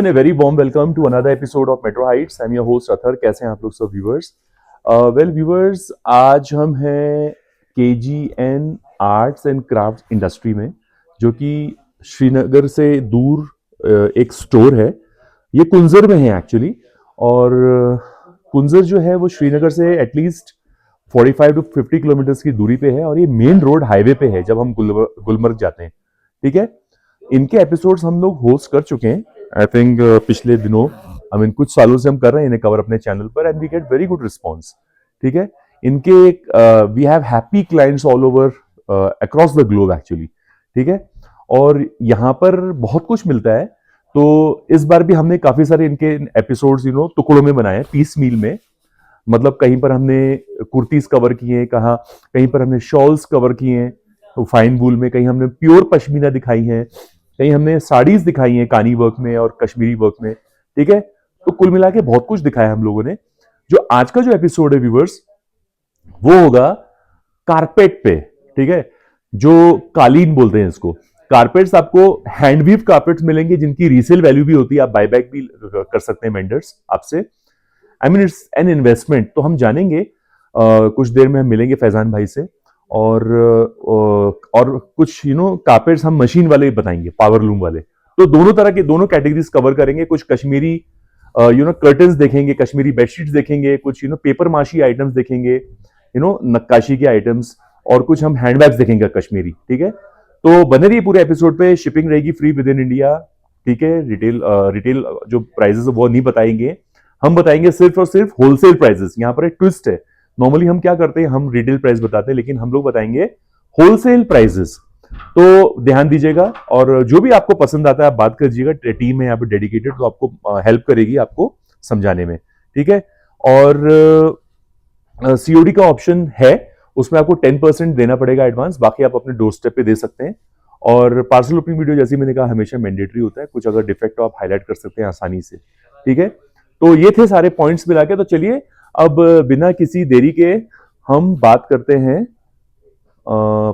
And a very warm welcome to another episode of Metro Heights. I'm your host Athar. कैसे हैं आप लोग सब व्यूअर्स? वेल व्यूअर्स, आज हम हैं KGN arts and crafts industry में, जो कि श्रीनगर से दूर एक स्टोर है. ये कुंजर में है एक्चुअली. और कुंजर जो है वो श्रीनगर से एटलीस्ट 45 to 50 किलोमीटर्स की दूरी पे है, और ये मेन रोड हाईवे पे है जब हम गुलमर्ग जाते हैं. ठीक है. इनके एपिसोड्स हम लोग होस्ट कर चुके हैं आई थिंक पिछले दिनों. कुछ सालों से हम कर रहे हैं इन्हें कवर अपने चैनल पर, and we get very good response. ठीक है. इनके we have happy clients all over across the globe actually. ठीक है. और यहाँ पर बहुत कुछ मिलता है. तो इस बार भी हमने काफी सारे इनके एपिसोड्स टुकड़ों में बनाए, पीस मील में. मतलब कहीं पर हमने कुर्तीज कवर किए हैं, कहीं पर हमने शॉल्स कवर किए हैं फाइन वूल में, कहीं हमने प्योर पश्मीना दिखाई है, कहीं हमने साड़ीज दिखाई हैं कानी वर्क में और कश्मीरी वर्क में. ठीक है. तो कुल मिला के बहुत कुछ दिखाया हम लोगों ने. जो आज का जो एपिसोड है व्यूअर्स, वो होगा कारपेट पे. ठीक है. जो कालीन बोलते हैं इसको. कारपेट्स आपको हैंडवीव कारपेट्स मिलेंगे जिनकी रीसेल वैल्यू भी होती है. आप बायबैक भी कर सकते हैं वेंडर्स आपसे. It's an investment. तो हम जानेंगे कुछ देर में हम मिलेंगे फैजान भाई से, और कुछ कारपेट्स हम मशीन वाले बताएंगे, पावर लूम वाले. तो दोनों तरह के दोनों कैटेगरीज कवर करेंगे. कुछ कश्मीरी कर्टन्स देखेंगे, कश्मीरी बेडशीट्स देखेंगे, कुछ पेपर माशी आइटम्स देखेंगे, नक्काशी के आइटम्स, और कुछ हम हैंडबैग्स देखेंगे कश्मीरी. ठीक है. तो बने रहिए पूरे एपिसोड पे. शिपिंग रहेगी फ्री विद इन इंडिया. ठीक है. रिटेल जो प्राइजेस वो नहीं बताएंगे, हम बताएंगे सिर्फ और सिर्फ होलसेल प्राइजेस. यहाँ पर एक ट्विस्ट है. नॉर्मली हम क्या करते हैं, हम रिटेल प्राइस बताते हैं, लेकिन हम लोग बताएंगे होलसेल प्राइसेस. तो ध्यान दीजिएगा, और जो भी आपको पसंद आता है आप बात कीजिएगा. टीम है यहाँ पे डेडिकेटेड, तो आपको हेल्प करेगी आपको समझाने में. ठीक है. और सीओडी का ऑप्शन है, उसमें आपको 10% देना पड़ेगा एडवांस. बाकी आप अपने डोर स्टेप पे दे सकते हैं. और पार्सल ओपनिंग वीडियो जैसे मैंने कहा हमेशा मैंडेटरी होता है. कुछ अगर डिफेक्ट हो आप हाईलाइट कर सकते हैं आसानी से. ठीक है. तो ये थे सारे पॉइंट्स मिला के. तो चलिए अब बिना किसी देरी के हम बात करते हैं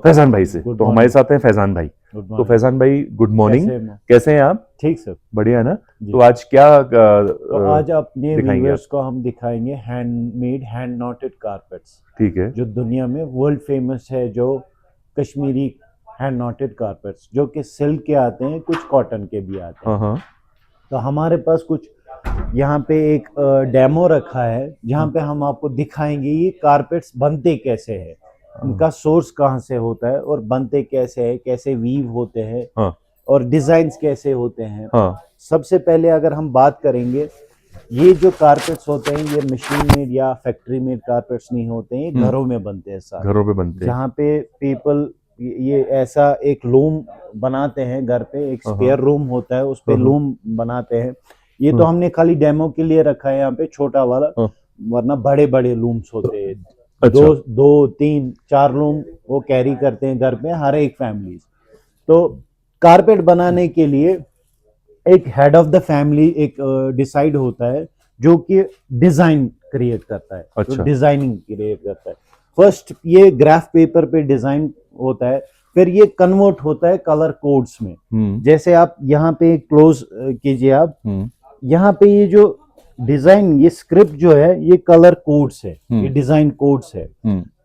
फैजान भाई से. तो हमारे साथ हैं फैजान भाई. तो फैजान भाई गुड मॉर्निंग. कैसे हैं आप? ठीक सर. बढ़िया ना. तो आज क्या तो आज अपने व्यूअर्स को हम दिखाएंगे हैंडमेड हैंड नॉटेड कारपेट्स. ठीक है. जो दुनिया में वर्ल्ड फेमस है, जो कश्मीरी हैंड नॉटेड कारपेट्स, जो कि सिल्क के आते हैं, कुछ कॉटन के भी आते हैं. तो हमारे पास कुछ यहाँ पे एक डेमो रखा है जहाँ पे हम आपको दिखाएंगे ये कारपेट्स बनते कैसे हैं, इनका सोर्स कहाँ से होता है, और बनते कैसे है, कैसे वीव होते हैं, और डिजाइन्स कैसे होते हैं. सबसे पहले अगर हम बात करेंगे, ये जो कारपेट्स होते हैं ये मशीन मेड या फैक्ट्री मेड कारपेट्स नहीं होते हैं. ये घरों में बनते हैं सारे. घरों में बनते हैं जहाँ पे पीपल ये ऐसा एक लूम बनाते हैं घर पे. एक स्पेयर रूम होता है, उस पे लूम बनाते हैं. ये तो हमने खाली डेमो के लिए रखा है यहाँ पे, छोटा वाला. वरना बड़े बड़े लूम्स होते हैं. अच्छा. 2, 3, 4 लूम वो कैरी करते हैं घर पे हर एक फैमिली. तो कारपेट बनाने के लिए एक हेड ऑफ द फैमिली एक डिसाइड होता है, जो कि डिजाइन क्रिएट करता है. अच्छा. तो डिजाइनिंग क्रिएट करता है. फर्स्ट ये ग्राफ पेपर पे डिजाइन होता है, फिर ये कन्वर्ट होता है कलर कोड्स में. जैसे आप यहाँ पे क्लोज कीजिए आप. यहाँ पे ये जो डिजाइन, ये स्क्रिप्ट जो है ये कलर कोड्स है, ये डिजाइन कोड्स है.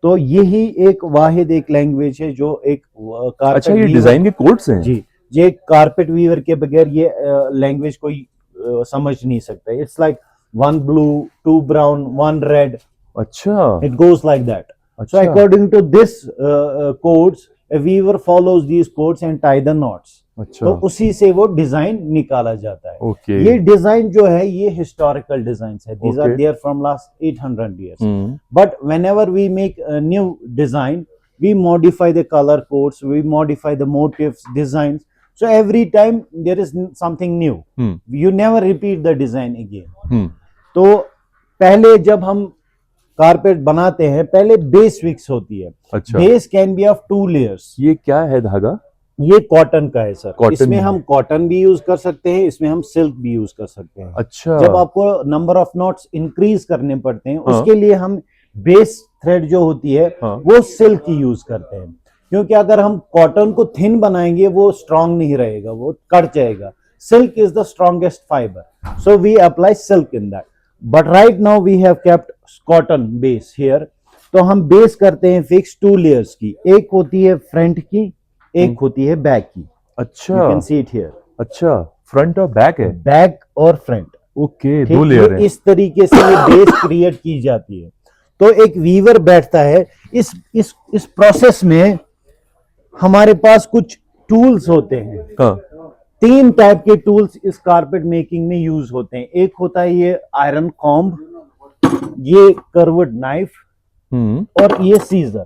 तो यही एक वाहिद एक लैंग्वेज है जो एक कारपेट. अच्छा, ये डिजाइन के कोड्स हैं? जी. ये कारपेट वीवर के बगैर ये लैंग्वेज कोई समझ नहीं सकता. It's like 1 blue, 2 brown, 1 red. अच्छा. It goes like that. So according to this codes, a weaver follows these codes and tie the knots. अच्छा. तो उसी से वो डिजाइन निकाला जाता है. Okay. ये डिजाइन जो है ये हिस्टोरिकल डिजाइन्स है. These are there from last 800 years. But whenever we make a new design, we modify the color codes, we modify the motifs, designs. So every time there is something new. You never repeat the design again. तो पहले जब हम carpet बनाते हैं, पहले base fix होती है. अच्छा. Base can be of 2 layers. ये क्या है धागा? ये कॉटन का है सर. इसमें है. हम कॉटन भी यूज कर सकते हैं, इसमें हम सिल्क भी यूज कर सकते हैं. अच्छा. जब आपको नंबर ऑफ नॉट्स इंक्रीज करने पड़ते हैं, उसके लिए हम बेस थ्रेड जो होती है वो सिल्क की यूज करते हैं. क्योंकि अगर हम कॉटन को थिन बनाएंगे वो स्ट्रांग नहीं रहेगा, वो कट जाएगा. silk is the strongest fiber, so we apply silk in that. But right now we have kept cotton base here. तो हम बेस करते हैं फिक्स 2 layers की, एक होती है फ्रंट की, एक होती है बैक की. अच्छा You can see it here. अच्छा, फ्रंट और बैक है. बैक और फ्रंट. ओके, दो लेयर है. इस तरीके से ये बेस क्रिएट की जाती है. तो एक वीवर बैठता है. इस प्रोसेस में हमारे पास कुछ टूल्स होते हैं. हाँ. 3 टाइप के टूल्स इस कारपेट मेकिंग में यूज होते हैं. एक होता है ये आयरन कॉम्ब, ये कर्व्ड नाइफ और ये सीजर.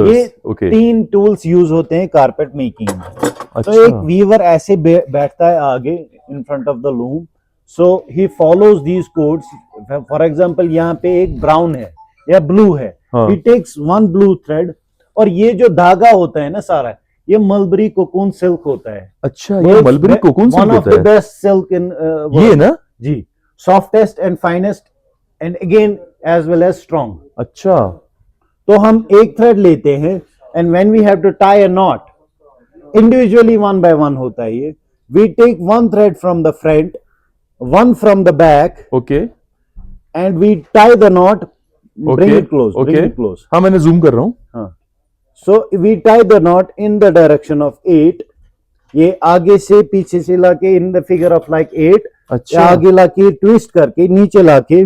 ये ओके. 3 टूल्स यूज होते हैं कारपेट मेकिंग में. अच्छा. तो एक वीवर ऐसे बैठता है आगे in front of the loom. So he follows these codes. For example यहाँ पे एक ब्राउन है या ब्लू है. ही टेक्स 1 ब्लू थ्रेड, और ये जो धागा होता है ना सारा, ये मलबरी कोकून सिल्क होता है. अच्छा, ये मलबरी कोकून सिल्क होता है. One of the best silk in ये ना जी. Softest and finest and again as well as strong. अच्छा. तो हम एक थ्रेड लेते हैं and when we have to tie a knot, individually 1 by 1 होता है ये. We take 1 thread from the front, 1 from the back. Okay. And we tie the knot. Bring it close. Okay. Bring it close. हाँ, मैंने zoom कर रहा हूँ. हाँ. So we tie the knot in the direction of 8. ये आगे से पीछे से लाके in the figure of like 8. अच्छा. आगे लाके ट्विस्ट करके नीचे लाके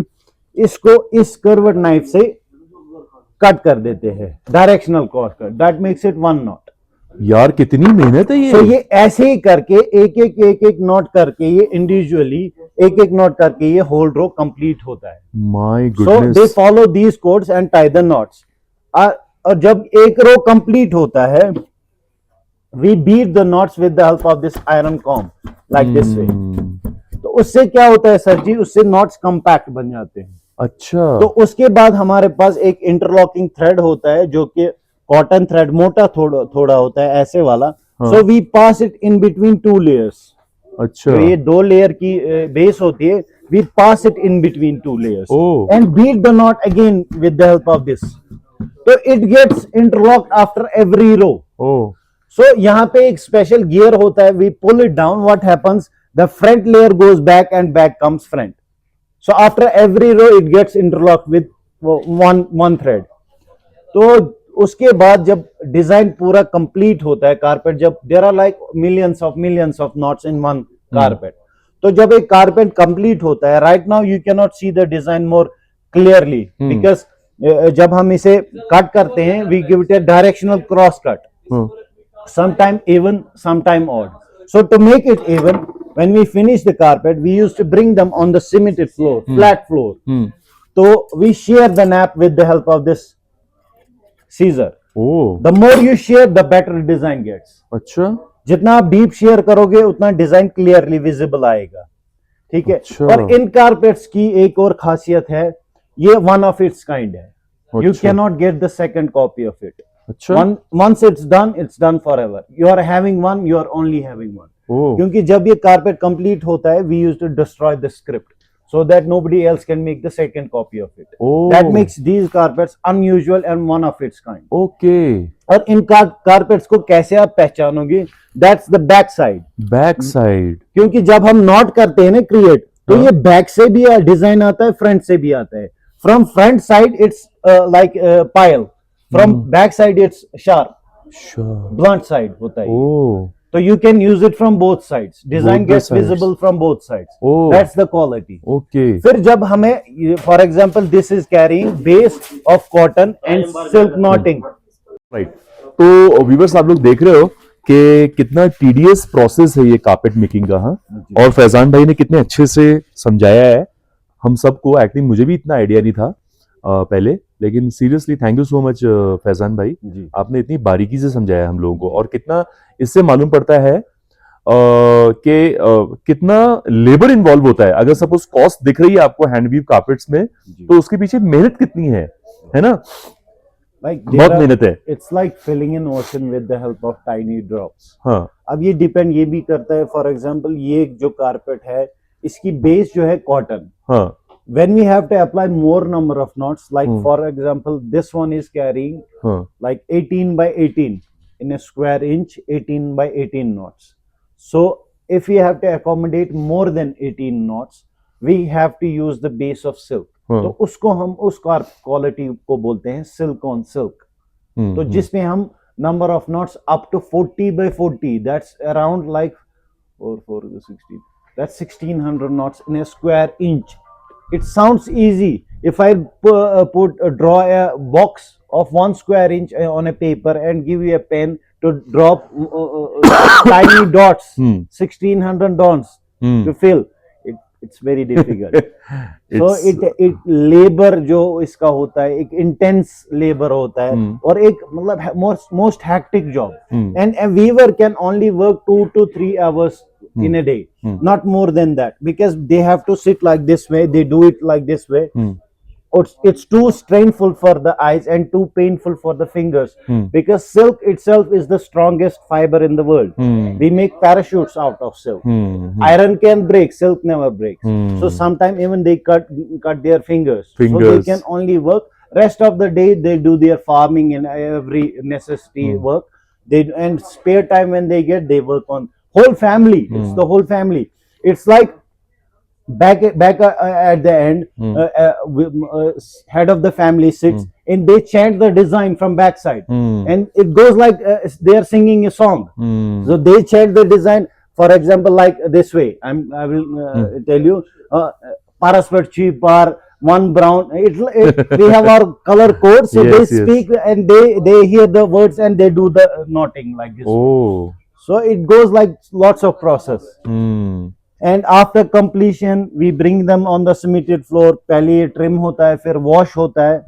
इसको इस कर्व्ड नाइफ से कट कर देते हैं. Directional cut. That makes it 1 knot. यार कितनी मेहनत है ये. तो ये ऐसे ही करके एक नॉट करके ये इंडिविजुअली एक नॉट करके ये होल रो कंप्लीट होता है. My so goodness. They follow these codes and tie the knots. और जब एक रो कंप्लीट होता है, we beat the knots with the help of this iron comb like this way. तो उससे क्या होता है सर जी, उससे नॉट्स कंपैक्ट बन जाते हैं. अच्छा. तो उसके बाद हमारे पास एक इंटरलॉकिंग थ्रेड होता है जो कि कॉटन थ्रेड मोटा थोड़ा होता है ऐसे वाला. So we pass it in between 2 layers. अच्छा. तो ये 2 लेयर की बेस होती है. We pass it in between 2 layers and beat the knot again with the help of this. तो it gets interlocked after every row. So यहाँ पे एक स्पेशल गियर होता है. We pull it down. What happens, the front layer goes back and back comes front. So after every row it gets interlocked with one thread. तो उसके बाद जब design पूरा कंप्लीट होता है कारपेट, जब there are like millions of knots in one carpet. तो जब एक कारपेट कंप्लीट होता है, right now you can not see the design more clearly because जब हम इसे कट करते हैं we give it a directional cross cut. sometime even, sometime odd. So to make it even, when we finish the carpet, we used to bring them on the cemented floor, flat floor. So we shear the nap with the help of this scissor. The more you shear, the better design gets. अच्छा. जितना आप deep share करोगे उतना design clearly visible आएगा. ठीक है. और इन carpets की एक और खासियत है, ये वन ऑफ इट्स काइंड है. You cannot get the second copy of it. Once it's done forever. You are having one, you are only having one. क्योंकि जब ये कारपेट कंप्लीट होता है, we used to destroy the script so that nobody else can make the second copy of it. That makes these carpets unusual and one of its kind. Okay. और इन carpets को कैसे आप पहचानोगे? That's the back side. Back side. क्योंकि जब हम not करते हैं ना क्रिएट, तो ये बैक से भी डिजाइन आता है, फ्रंट से भी आता है. From front side it's like pile. From back side it's sharp. Blunt side होता है. So you can use it from both sides. Design gets visible from both sides. That's the quality. Okay. फिर जब हमें, for example, this is carrying base of cotton and silk knotting. Right. तो viewers आप लोग देख रहे हो कि कितना टीडियस प्रोसेस है ये कारपेट मेकिंग का. हाँ. और फैजान भाई ने कितने अच्छे से समझाया है हम सबको. एक्चुअली मुझे भी इतना आइडिया नहीं था पहले, लेकिन seriously thank you so much Faizan भाई. आपने इतनी बारीकी से समझाया हम लोगों को, और कितना इससे मालूम पड़ता है कि कितना लेबर इन्वॉल्व होता है. अगर सपोज कॉस्ट दिख रही है आपको हैंडवीव कारपेट्स में, तो उसके पीछे मेहनत कितनी है ना. बहुत मेहनत है. It's like filling in ocean with the help of tiny drops. हाँ. अब ये डिपेंड ये भी करता है. फॉर एग्जांपल ये जो कारपेट है, इसकी बेस जो है कॉटन. हाँ. When we have to apply more number of knots, like for example, this one is carrying like 18 by 18 in a square inch, 18 by 18 knots. So if we have to accommodate more than 18 knots, we have to use the base of silk. तो उसको हम उस quality को बोलते हैं silk on silk. तो जिसमें हम number of knots up to 40 by 40, that's around like 4 16, that's 1600 knots in a square inch. It sounds easy. If I draw a box of 1 square inch on a paper and give you a pen to drop tiny dots, 1600 dots to fill, it's very difficult. So it labor जो इसका होता है एक intense labor होता है और एक मतलब most hectic job. And a weaver can only work 2 to 3 hours in a day, not more than that, because they have to sit like this way, they do it like this way. It's too strainful for the eyes and too painful for the fingers, because silk itself is the strongest fiber in the world. We make parachutes out of silk. Iron can break, silk never breaks. So sometimes even they cut their fingers. So they can only work. Rest of the day they do their farming and every necessity work. And spare time when they get, they work on whole family. It's the whole family. It's like back at the end, head of the family sits and they chant the design from backside, and it goes like they are singing a song. So they chant the design, for example, like this way. I will tell you, Parasparchi par one brown. We have our color code, so Yes, they speak and they hear the words and they do the knotting like this. Oh. So it goes like lots of process. And after completion, we bring them on the cemented floor. पहले ये trim होता है, फिर wash होता है,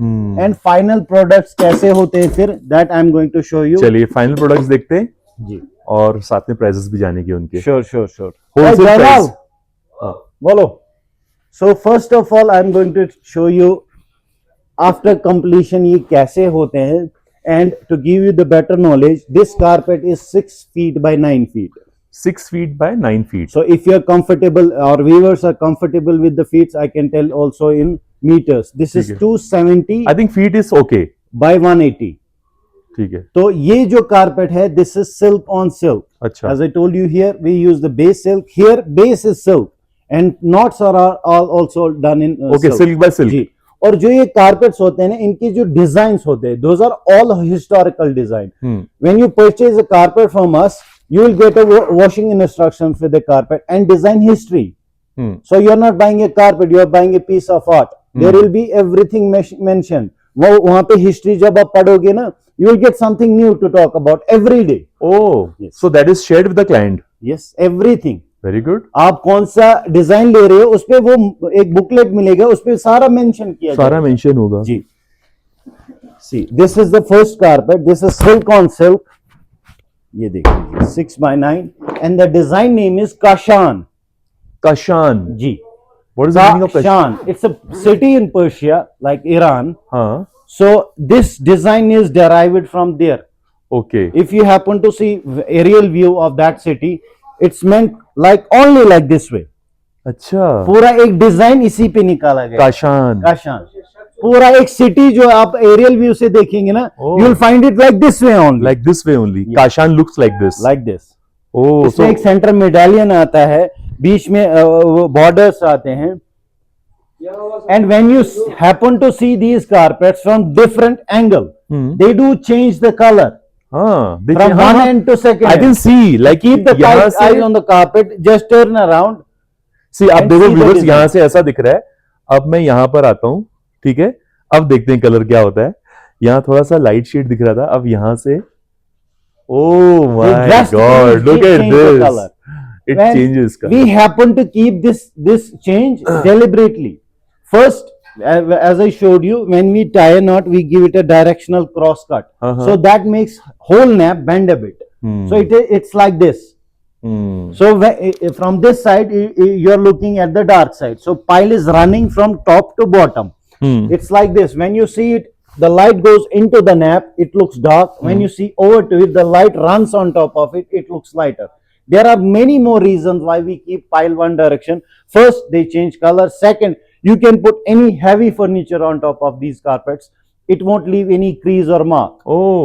and final products कैसे होते हैं फिर, that I'm going to show you. चलिए final products देखते हैं जी, और साथ में prices भी जानेंगे उनके. Sure. Wholesale price. बोलो. So first of all, I'm going to show you after completion ये कैसे होते हैं, and to give you the better knowledge, this carpet is 6 feet by 9 feet. 6 feet by 9 feet. So if you're comfortable, our viewers are comfortable with the feet, I can tell also in meters. This is 270 I think feet is okay. by 180. ठीक है. तो ये जो carpet है, this is silk on silk. अच्छा. As I told you here, we use the base silk. Here base is silk and knots are all also done in Okay, silk by silk. जी. और जो ये carpets होते हैं ना, इनके जो designs होते हैं, those are all historical design. When you purchase a carpet from us, you will get a washing instructions with the carpet and design history. So you're not buying a carpet, you're buying a piece of art. There will be everything mentioned. वहाँ पे history जब आप पढ़ोगे ना, you will get something new to talk about every day. Oh, yes. So that is shared with the client. Yes, everything. Very good. आप कौन सा design ले रहे हो, उस पे वो एक बुकलेट मिलेगा, उस पे सारा मेंशन किया सारा मेंशन होगा. जी. See, this is the first carpet. This is silk on silk. ये देखिए 6 by 9 and the design name is Kashan. Kashan. Ji. What is the meaning of Kashan? Kashan? It's a city in Persia, like Iran. हाँ. So this design is derived from there. Okay. If you happen to see aerial view of that city, it's meant like only like this way. अच्छा. पूरा एक design इसी पे निकाला गया. Kashan. Kashan. पूरा एक सिटी जो आप एरियल व्यू से देखेंगे ना, you will find it like this way only. Like this way only. Yeah. Kashan looks like this. Like this. Oh, इसमें एक सेंटर मेडालियन आता है, बीच में बॉर्डर्स आते हैं. And when you happen to see these carpets from different angle, they do change the color. From one end to second. I can see. Like keep the eyes on the carpet, just turn around. See, अब देखो viewers, यहाँ से ऐसा दिख रहा है. अब मैं यहाँ पर आता हूँ, ठीक है. अब देखते हैं कलर क्या होता है. यहाँ थोड़ा सा लाइट शेड दिख रहा था, अब यहाँ से oh my god, look at this. It changes color. We happen to keep this change deliberately. First, as I showed you, when we tie a knot, we give it a directional cross cut. So that makes whole nap bend a bit. So it's like this. So from this side, you're looking at the dark side. So pile is running from top to bottom. It's like this. When you see it, the light goes into the nap, it looks dark. When you see over to it, the light runs on top of it, it looks lighter. There are many more reasons why we keep pile one direction. First, they change color. Second, you can put any heavy furniture on top of these carpets. It won't leave any crease or mark.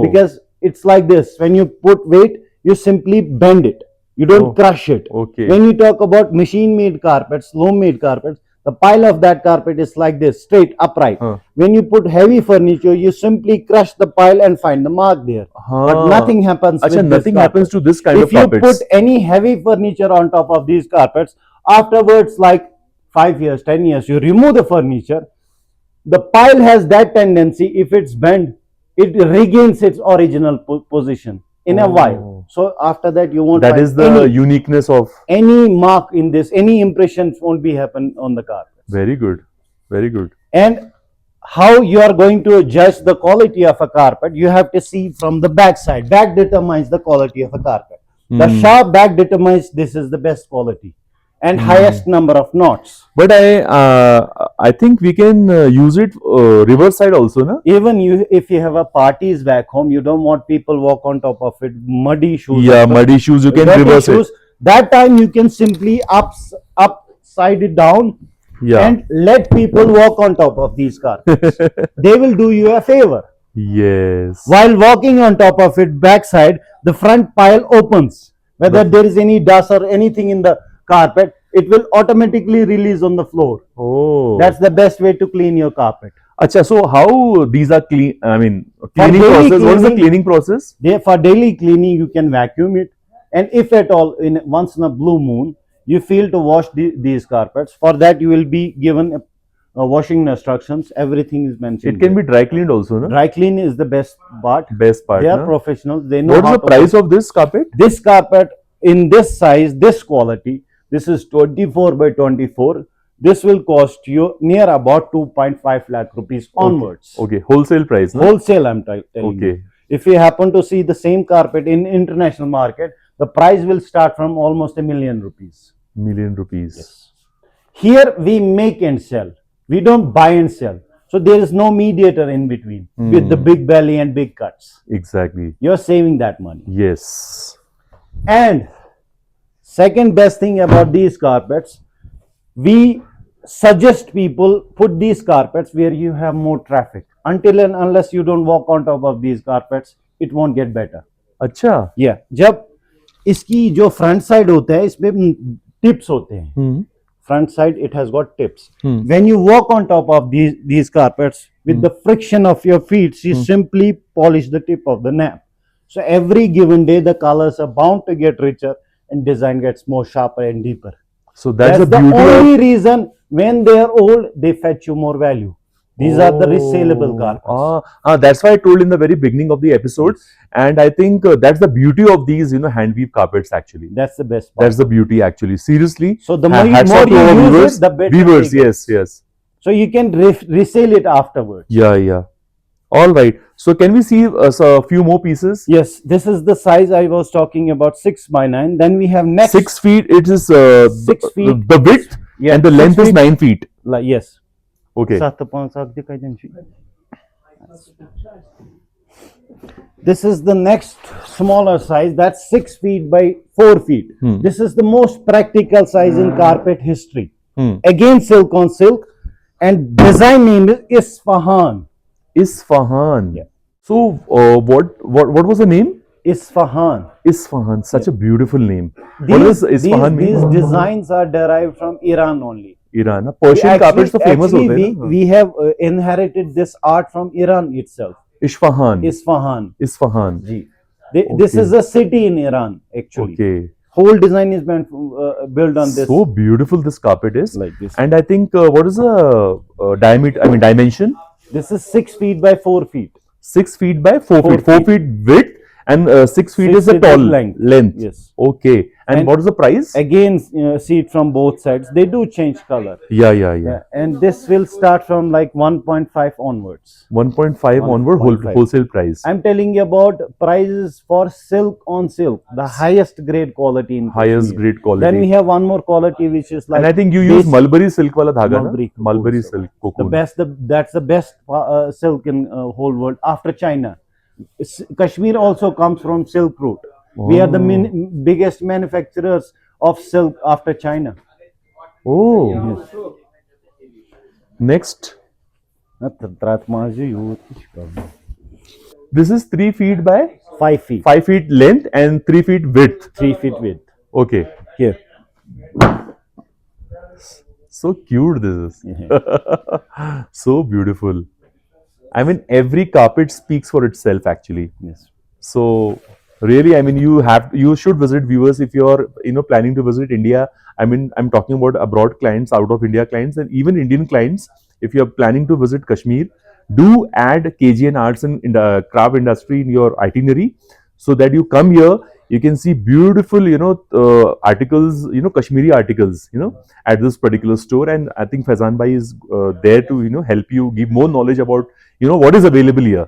Because it's like this. When you put weight, you simply bend it. You don't Oh. crush it. Okay. When you talk about machine-made carpets, loam-made carpets, the pile of that carpet is like this, straight, upright. Huh. When you put heavy furniture, you simply crush the pile and find the mark there. But Huh. nothing happens Acha, with nothing this happens carpet. to this kind If of you carpets. put any heavy furniture on top of these carpets, afterwards, like 5 years, 10 years, you remove the furniture, the pile has that tendency, if it's bent, it regains its original position in a while. Oh. So after that, you won't That find is the uniqueness of. any mark in this, any impressions won't be happen on the carpet. Very good. Very good. And how you are going to judge the quality of a carpet, you have to see from the back side. Back determines the quality of a carpet. The Hmm. sharp back determines this is the best quality and highest number of knots. But I think we can use it reverse side also, na? Even you, if you have a parties back home, you don't want people walk on top of it, muddy shoes. Yeah, or muddy shoes. You can dirty reverse shoes. it. That time you can simply upside it down Yeah. and let people walk on top of these carpets. They will do you a favor. Yes. While walking on top of it backside, the front pile opens. Whether there is any dust or anything in the carpet, it will automatically release on the floor. Oh. That's the best way to clean your carpet. Acha, so how these are clean? I mean, cleaning daily process. What is the cleaning- cleaning process? For daily cleaning, you can vacuum it. And if at all, once in a blue moon, you feel to wash these carpets, for that you will be given washing instructions. Everything is mentioned. It can be dry cleaned also, na? Dry clean is the best part. Best part. They are na? professionals. They know What is how the to price of this carpet? this carpet in this size, this quality. This is 24 by 24. This will cost you near about 2.5 lakh rupees onwards. Okay, wholesale price, na? Wholesale, I'm telling you. Okay. If you happen to see the same carpet in international market, the price will start from almost $1 million. Million rupees. Here we make and sell. We don't buy and sell. So there is no mediator in between with the big belly and big cuts. Exactly. You're saving that money. Yes. And second best thing about these carpets, we suggest people put these carpets where you have more traffic. Until and unless you don't walk on top of these carpets, it won't get better. अच्छा. Yeah. जब इसकी जो front side होता है, इसमें tips होते हैं. Hmm. Front side, it has got tips. Hmm. When you walk on top of these carpets, with the friction of your feet, you simply polish the tip of the nap. So every given day, the colors are bound to get richer and design gets more sharper and deeper. So that's the the beauty only of. reason when they are old, they fetch you more value. These are the resellable carpets. That's why I told in the very beginning of the episode, and I think that's the beauty of these, hand weave carpets. Actually, That's the best part. that's the beauty. Actually, seriously. So the more, Hats more off to you our use viewers. it, the better. Viewers, they get. yes, yes. So you can resell it afterwards. Yeah, yeah. All right. So can we see a few more pieces? Yes, this is the size I was talking about, 6 by 9. Then we have next 6 feet. It is 6 feet. the width, Yeah, and the 6 length is feet. 9 feet. Yes. Okay. This is the next smaller size. That's 6 feet by 4 feet. This is the most practical size in carpet history. Again, silk on silk, and design name is Isfahan. Isfahan. Yeah. So what was the name? Isfahan. Isfahan. Such a beautiful name. What does Isfahan These mean? designs are derived from Iran only. Iran. ना? Persian carpets तो famous होते हैं ना? we have inherited this art from Iran itself. Isfahan. Isfahan. Isfahan. Ji. This is a city in Iran, actually. Okay. Whole design is built on this. So beautiful this carpet is. Like this. And I think what is the diameter? I mean dimension? This is 6 feet by 4 feet. 6 feet by 4 feet. 4 feet width and 6 feet 6 is the feet tall length. Yes. Okay. And what is the price? Again, see it from both sides. They do change color. Yeah. And this will start from like 1.5 onwards. 1.5 onward 1.5. wholesale price. I'm telling you about prices for silk on silk, the highest grade quality in Highest Kashmir. grade quality. Then we have one more quality which is like and I think you use basic- mulberry silk wala dhaga na? Mulberry Mulberry cocoon silk the cocoon. best. That's the best silk in whole world after China. Kashmir also comes from silk root. We are the biggest manufacturers of silk after China. Oh. Next. This is 3 feet by 5 feet. 5 feet length and 3 feet width. 3 feet width. Okay. Here. So cute this is. So beautiful. I mean, every carpet speaks for itself actually. Yes. So really, I mean, you should visit, viewers, if you're planning to visit India. I mean, I'm talking about abroad clients, out of India clients, and even Indian clients. If you're planning to visit Kashmir, do add KGN Arts and in the craft industry in your itinerary, so that you come here, you can see beautiful, articles, Kashmiri articles, at this particular store. And I think Faizan Bhai is there to, help you give more knowledge about, what is available here.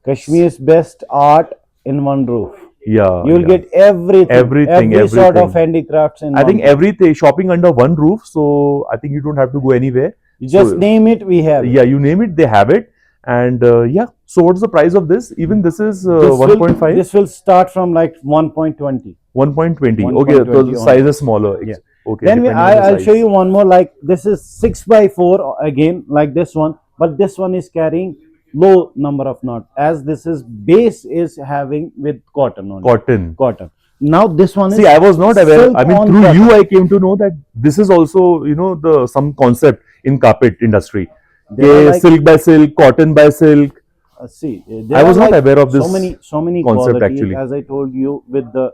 Kashmir's best art in one roof. Yeah, You'll yeah. get everything, Everything, every sort of everything. handicrafts in I one think roof. everything shopping under one roof, so I think you don't have to go anywhere. You just So, name it, we have it. yeah, you name it, they have it. And yeah, so what's the price of this? Even this is This 1.5, this will start from like 1.20. 1.20. Okay, so 1.20 the size is smaller. Yeah. Okay, Then depending on the I'll show size. you one more, like this is 6x4 again, like this one, but this one is carrying low number of knots, as this is base is having with cotton only. Cotton. Now this one is See, I was not aware. silk I mean, on through cotton. you, I came to know that this is also, the some concept in carpet industry. There are Yeah, like- silk by silk, cotton by silk. See, I was not aware of this so many concept, qualities, actually. as I told you. With the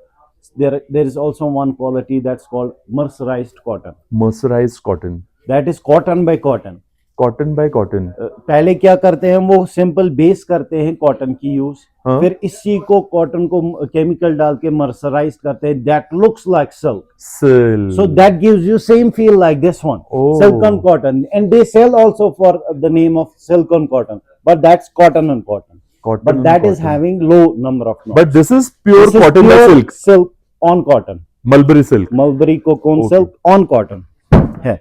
there is also one quality that's called mercerized cotton. Mercerized cotton. That is cotton by cotton. Cotton by cotton. पहले क्या करते हैं, वो simple base करते हैं cotton की use, हाँ? फिर इसी को कॉटन को केमिकल डाल के मर्सराइज करते हैं, that looks like silk, Silk. so that gives you same feel like this one. Oh. Silk on cotton, and they sell also for the name of silk on cotton, but that's cotton on cotton, Cotton but on that is cotton. having low number of knots. But this is pure This is cotton by pure silk. on cotton, Mulberry silk. mulberry cocoon Okay. silk on cotton है,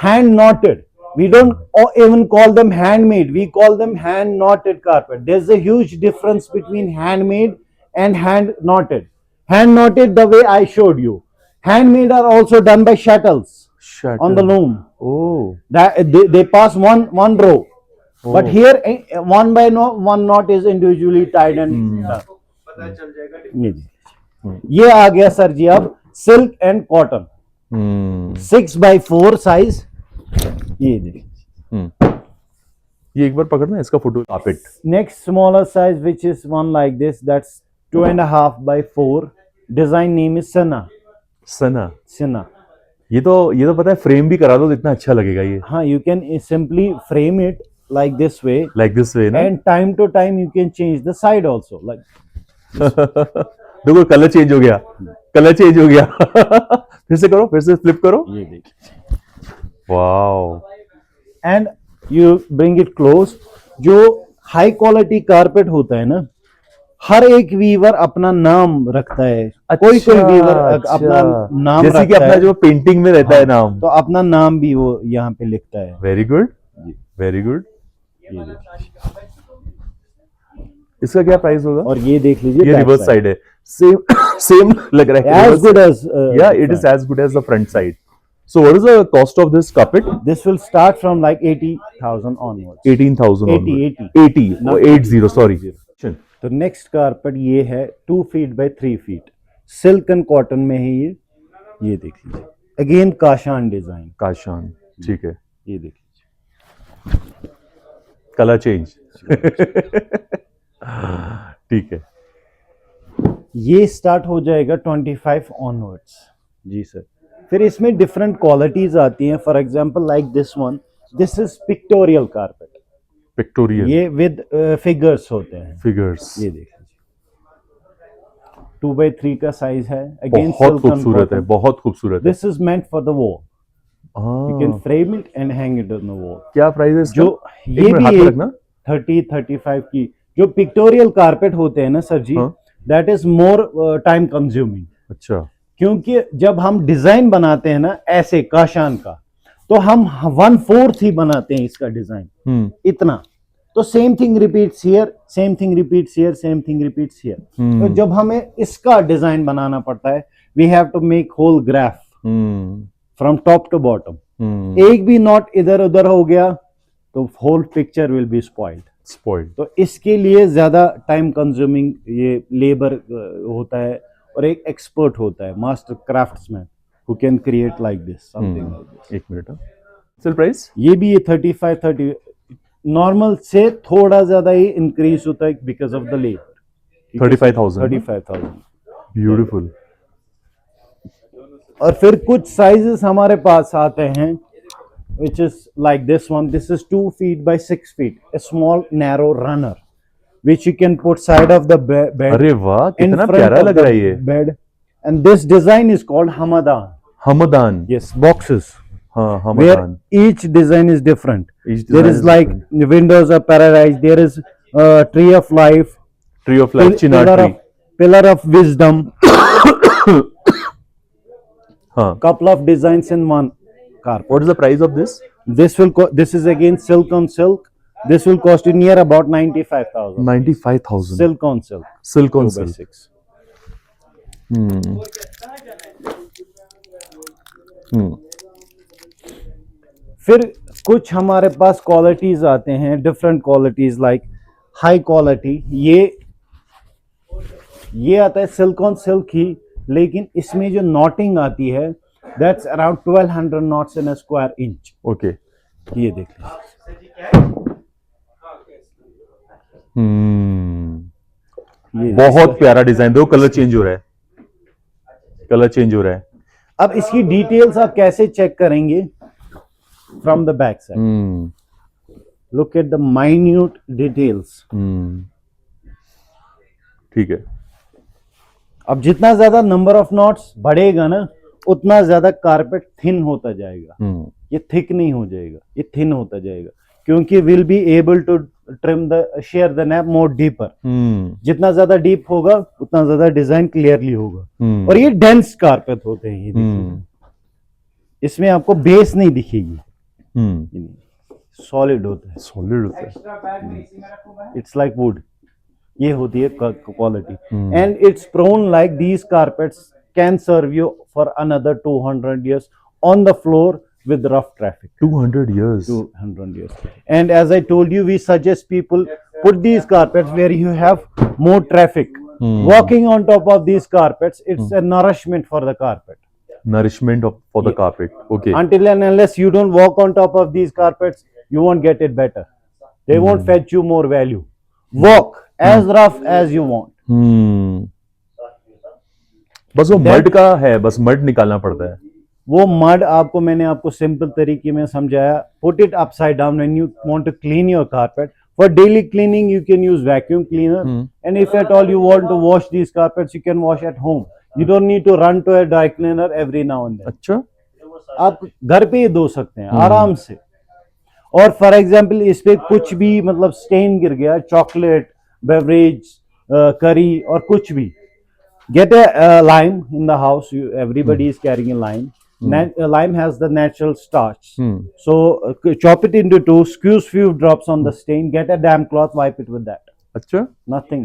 hand knotted. We don't even call them handmade, we call them hand knotted carpet. There's a huge difference between handmade and hand knotted. Hand knotted, the way I showed you. Handmade are also done by shuttles Shuttle. on the loom. Oh. That they pass one row, but Oh. here one by one knot is individually tied and ये ये आ गया sir जी अब silk and cotton Hmm. 6x4 size, ये देखिए. Hmm. ये एक बार पकड़ना इसका photo. Carpet. Next smaller size, which is one like this, that's 2.5x4. Design name is Sina. Sana. Sina. ये तो पता है, फ्रेम भी करा दो तो इतना अच्छा लगेगा ये. हाँ, you can simply frame it like this way, Like this way ना. and time to time you can change the side also. Like देखो कलर चेंज हो गया. कलर चेंज हो गया. फिर से करो, फिर से फ्लिप करो. ये देखिए. Wow. And you bring it close. जो हाई क्वालिटी कारपेट होता है ना, हर एक वीवर अपना नाम रखता है. कोई वीवर अपना नाम जैसे कि रखता अपना है, जो पेंटिंग में रहता है नाम. तो अपना नाम भी वो यहाँ पे लिखता है. Very good. Very good. ये देखिए. इसका क्या प्राइस होगा? और ये देख लीजिए, ये back रिवर्स side. साइड है. सेम सेम लग रहा है. As good as Yeah, it is as good as the front side. So what is the cost of this carpet? This will start from like 80,000 onwards. 18,000 80, onward. 80. 80. Not Oh, 80, sorry. तो next carpet ये है 2 feet by 3 feet, silk and cotton में है ये देख लीजिए. Again Kashan design. Kashan. ठीक है. ये देख लीजिए. Colour change. ठीक है. ये स्टार्ट हो जाएगा 25 ऑनवर्ड्स. जी सर. फिर इसमें डिफरेंट क्वालिटीज आती हैं. For example like this one, this is pictorial carpet. Pictorial. ये विद फिगर्स होते हैं. फिगर्स. ये देख लीजिए. 2x3 का साइज है. अगेन बहुत खूबसूरत है. बहुत खूबसूरत है. This is meant for the wall. You can frame it and hang it on the wall. क्या प्राइस है इसका? जो ये एक मिनट हाथ भी में एक रखना. 30-35 की जो पिक्टोरियल कारपेट होते हैं ना सर जी, हाँ. That is more time consuming. अच्छा. क्योंकि जब हम डिजाइन बनाते हैं ना ऐसे काशान का, तो हम 1/4 ही बनाते हैं इसका डिजाइन, इतना. तो same thing repeats here, same thing repeats here, same thing repeats here. तो जब हमें इसका डिजाइन बनाना पड़ता है, we have to make whole graph from top to bottom. एक भी नॉट इधर उधर हो गया तो whole picture will be spoiled. Spoiled. तो इसके लिए ज्यादा टाइम कंज्यूमिंग ये लेबर होता है. और एक एक्सपर्ट होता है, master craftsman, who can create like this, something like this. एक मिनट, सेल प्राइस ये भी ये 35-30 नॉर्मल से थोड़ा ज्यादा ही इंक्रीज होता है because of the labour. 35,000 35,000। Beautiful. और फिर कुछ साइजेस हमारे पास आते हैं which is like this one. This is 2 feet by 6 feet, a small narrow runner which you can put side of the bed अरे वाह, in कितना front प्यारा of लग the रहा है ये। bed, and this design is called hamadan. Hamdan. Yes, boxes हाँ, where Hamdan. each design is different. Each There design is is like different. the windows of paradise, there is tree of life, Tree of life, chinar tree। pillar of wisdom, हाँ। couple of designs in one carpet. What is the price of this? This is again silk on silk. This will cost you near about 95,000. 95,000। Silk on silk. Silk on 2x6. फिर कुछ हमारे पास qualities आते हैं, different qualities like high quality. ये आता है silk on silk ही, लेकिन इसमें जो नॉटिंग आती है that's around 1200 knots in a square inch. Okay. ये देख लीजिए, बहुत प्यारा डिजाइन, दो कलर चेंज हो रहा है, कलर चेंज हो रहा है। अब इसकी डिटेल्स आप कैसे चेक करेंगे? From the back side, look at the minute details. ठीक है। अब जितना ज्यादा नंबर ऑफ नॉट्स बढ़ेगा ना, उतना ज्यादा कारपेट थिन होता जाएगा। ये थिक नहीं हो जाएगा, ये थिन होता जाएगा, क्योंकि will be able to trim the shear the nap more deeper. जितना ज्यादा डीप होगा उतना ज्यादा डिजाइन क्लियरली होगा। और ये डेंस कारपेट होते हैं, ये देखिए, इसमें आपको बेस नहीं दिखेगी, सॉलिड होता है, सॉलिड होता है। It's like wood. ये होती है quality, and it's prone like these carpets can serve you for another 200 years on the floor with rough traffic. 200 years. 200 years. And as I told you, we suggest people put these carpets where you have more traffic. Walking on top of these carpets, it's a nourishment for the carpet. Nourishment for the carpet. Okay. Until and unless you don't walk on top of these carpets, you won't get it better. They won't fetch you more value. Walk as rough as you want. बस वो mud का है, बस mud निकालना पड़ता है। वो mud आपको, मैंने आपको सिंपल तरीके में समझाया। Put it upside down when you want to clean your carpet. For daily cleaning you can use vacuum cleaner, and if at all you want to wash these carpets you can wash at home. You don't need to run to a dry cleaner every now and then. अच्छा, आप घर पे ही धो सकते हैं आराम से। और फॉर एग्जाम्पल इस पे कुछ भी मतलब स्टेन गिर गया, चॉकलेट, बेवरेज, करी और कुछ भी, get a lime in the house. Everybody is carrying a lime. Lime has the natural starch. So chop it into two, squeeze few drops on the stain, get a damp cloth, wipe it with that. अच्छा, Nothing.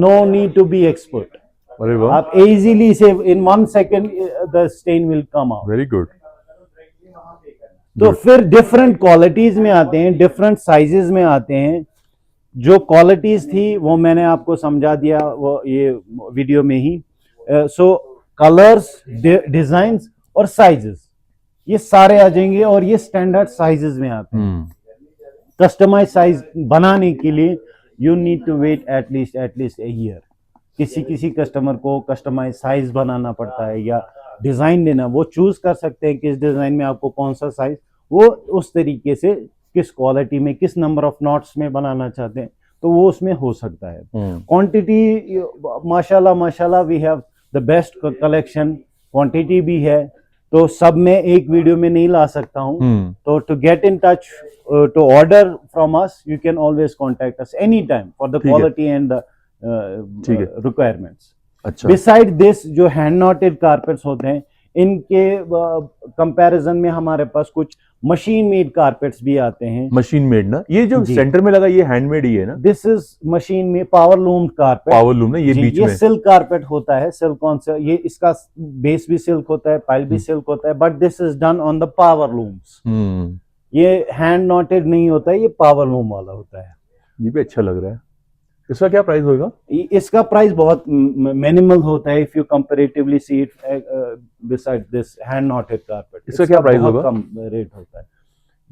No need to be expert. अरे वाह, आप easily say in 1 second the stain will come out. Very good. तो फिर different qualities में आते हैं, different sizes में आते हैं। जो क्वालिटीज थी वो मैंने आपको समझा दिया वो ये वीडियो में ही। सो कलर्स, डिजाइन्स और साइजेस ये सारे आ जाएंगे, और ये स्टैंडर्ड साइजेस में आते हैं। कस्टमाइज साइज बनाने के लिए you need to wait at least a year. किसी कस्टमर को कस्टमाइज साइज बनाना पड़ता है या डिजाइन देना, वो चूज कर सकते हैं किस डिजाइन में आपको कौन सा साइज, वो उस तरीके से किस क्वालिटी में, किस नंबर ऑफ नॉट्स में बनाना चाहते हैं, तो वो उसमें हो सकता है। क्वांटिटी माशाल्लाह we have the best collection, quantity भी है, तो सब मैं एक वीडियो में नहीं ला सकता हूँ। तो to get in touch, to order from us, you can always contact us any time for the quality and the requirements. अच्छा, बिसाइड दिस जो हैंड नॉटेड कारपेट्स होते हैं, इनके कंपैरिजन में हमारे पास कुछ मशीन मेड कारपेट्स भी आते हैं। मशीन मेड ना, ये जो सेंटर में लगा ये हैंडमेड ही है ना? दिस इज मशीन में power loom carpet. Power loom ना, ये बीच में सिल्क कारपेट होता है, सिल्क ऑन सिल्क। ये इसका बेस भी सिल्क होता है, पाइल भी सिल्क होता है, but this is done on the power looms. ये हैंड नॉटेड नहीं होता है, ये पावर लूम वाला होता है। ये भी अच्छा लग रहा है। इसका क्या प्राइस होगा? इसका प्राइस बहुत मिनिमल होता है if you comparatively see it beside this hand noted carpet. इसका क्या प्राइस होगा? कम रेट होता है।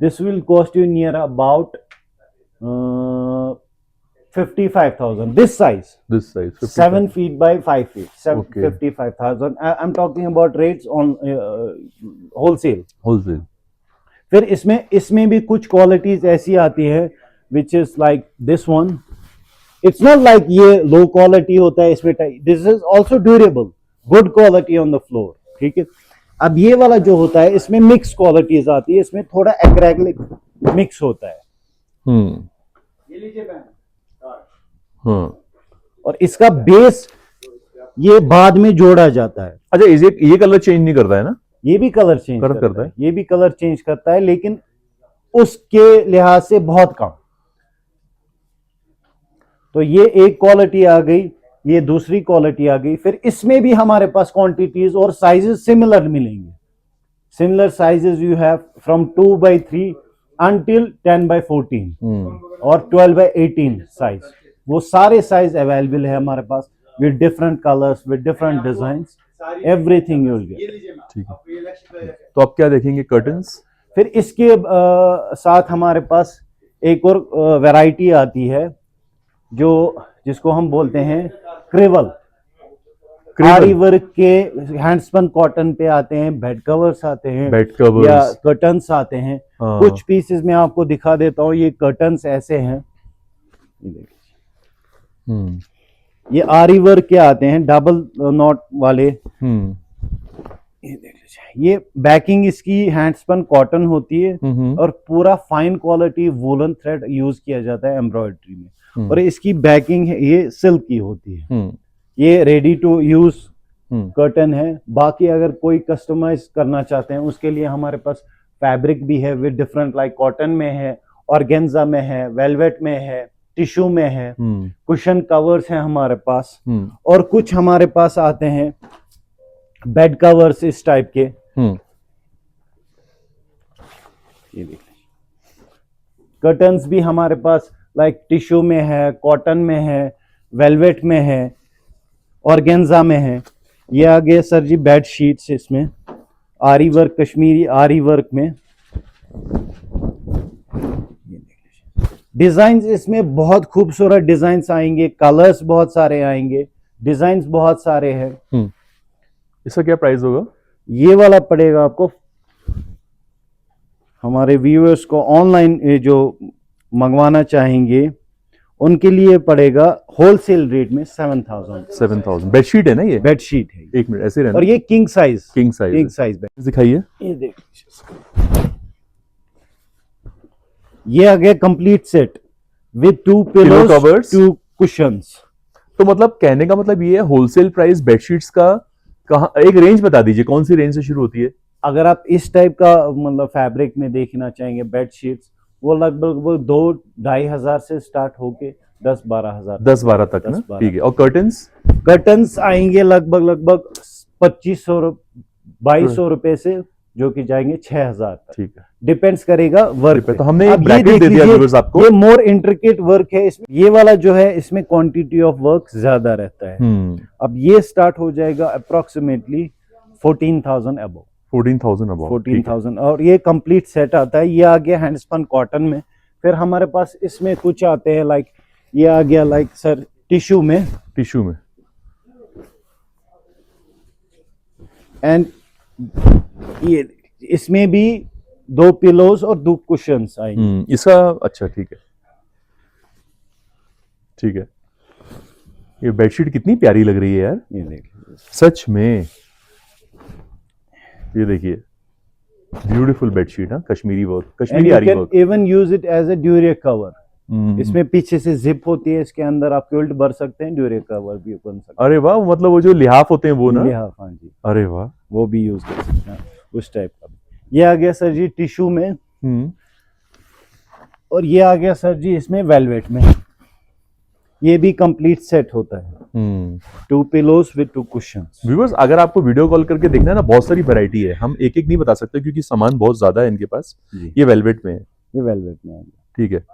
This will cost you near about 55,000 this size 55. 7 feet by 5 feet Okay. 55,000 I'm talking about rates on wholesale। Wholesale. फिर इसमें भी कुछ qualities ऐसी आती है which is like this one. It's not like ये लो क्वालिटी होता है इसमें, this is also durable, good quality on the floor, ठीक है। अब ये वाला जो होता है इसमें मिक्स क्वालिटीज आती है, इसमें थोड़ा एक्रेलिक मिक्स होता है। ये लीजिए और इसका बेस ये बाद में जोड़ा जाता है। अच्छा, ये कलर चेंज नहीं करता है ना? ये भी कलर चेंज करता है। ये भी कलर चेंज करता है, लेकिन उसके लिहाज से बहुत कम। तो ये एक क्वालिटी आ गई, ये दूसरी क्वालिटी आ गई। फिर इसमें भी हमारे पास क्वांटिटीज और साइजेस सिमिलर मिलेंगे। Similar sizes you have from 2x3 until 10x14 और 12x18 साइज, वो सारे साइज अवेलेबल है हमारे पास with different colours, with different designs, everything you will get. ठीक है, तो आप क्या देखेंगे? कर्टन्स। फिर इसके साथ हमारे पास एक और वैरायटी आती है जो जिसको हम बोलते हैं क्रिवल। आरी वर्क के हैंडस्पन कॉटन पे आते हैं, बेड कवर्स आते हैं, बेड कवर्स या कर्टन्स आते हैं। कुछ पीसेस में आपको दिखा देता हूँ। ये कर्टन्स ऐसे हैं, ये आरी वर्क के आते हैं, डबल नॉट वाले। ये देख लीजिए, ये बैकिंग इसकी हैंडस्पन कॉटन होती है और पूरा fine quality woollen thread use किया जाता है एम्ब्रॉयडरी में। और इसकी बैकिंग है ये सिल्क की होती है। ये रेडी टू यूज कर्टन है। बाकी अगर कोई कस्टमाइज करना चाहते हैं उसके लिए हमारे पास फैब्रिक भी है विद डिफरेंट, लाइक कॉटन में है, ऑर्गेन्जा में है, वेलवेट में है, टिश्यू में है, कुशन कवर्स हैं हमारे पास। और कुछ हमारे पास आते हैं बेड कवर्स इस टाइप के। ये देखिए, कर्टन्स भी हमारे पास लाइक टिश्यू में है, कॉटन में है, वेलवेट में है, ऑर्गेन्जा में है। ये आ गए सर जी बेड शीट्स, इसमें आरी वर्क, कश्मीरी आरी वर्क में। डिजाइन्स इसमें बहुत खूबसूरत डिजाइन्स आएंगे, कलर्स बहुत सारे आएंगे, डिजाइन्स बहुत सारे हैं। इसका क्या प्राइस होगा? ये वाला पड़ेगा आपको, हमारे व्यूअर्स को ऑनलाइन जो मंगवाना चाहेंगे उनके लिए पड़ेगा होलसेल रेट में 7,000। बेडशीट है ना? ये बेडशीट है। एक मिनट ऐसे रहना। और ये किंग साइज बेड दिखाइए। ये देख, ये आ गया complete set with 2 pillows, covers, 2 cushions. तो मतलब कहने का मतलब ये है होलसेल प्राइस बेडशीट्स का कहाँ, एक रेंज बता दीजिए, कौन सी रेंज से शुरू होती है? अगर आप इस टाइप का मतलब फैब्रिक में देखना चाहेंगे बेडशीट्स, वो लगभग वो 2-2.5 हजार से स्टार्ट होके 10-12 हजार, 10-12 तक ना? ठीक है। और कर्टन्स आएंगे लगभग 2200 रुपए से, जो कि जाएंगे 6,000 तक। ठीक है, डिपेंड्स करेगा वर्क पे। तो हमने एक ब्रैकेट दे दिया व्यूअर्स आपको। ये मोर इंट्रिकेट वर्क है इसमें। ये वाला जो है इसमें क्वांटिटी ऑफ वर्क ज्यादा रहता है। अब ये स्टार्ट हो जाएगा अप्रोक्सीमेटली 14,000 अबव। 14,000 और ये कंप्लीट सेट आता है। ये आ गया हैंडस्पन कॉटन में। फिर हमारे पास इसमें कुछ आते हैं लाइक, ये आ गया लाइक सर टिश्यू में एंड ये इसमें भी 2 पिलोज और 2 कुशन्स आएंगे। इसका अच्छा, ठीक है। ये बेडशीट कितनी प्यारी लग रही है यार, ये देखिए सच में। ये देखिए, ब्यूटीफुल बेडशीट, हाँ, Kashmiri work, Kashmiri aari work. Even use it as a duvet cover. इसमें पीछे से जिप होती है, इसके अंदर आप क्विल्ट भर सकते हैं, ड्यूरे कवर भी बन सकते हैं। अरे वाह, मतलब वो जो लिहाफ होते हैं वो ना? लिहाफ, हाँ जी। अरे वाह, वो भी यूज कर सकते हैं उस टाइप का। ये आ गया सर जी टिश्यू में। और ये आ गया सर जी इसमें वेलवेट में। ये भी कंप्लीट सेट होता है, 2 पिलोज विद 2 कुशन्स। व्यूअर्स, अगर आपको वीडियो कॉल करके देखना है ना, बहुत सारी वैरायटी है, हम एक एक नहीं बता सकते क्योंकि सामान बहुत ज्यादा है इनके पास। ये वेलवेट में है, ये वेलवेट में है। ठीक है।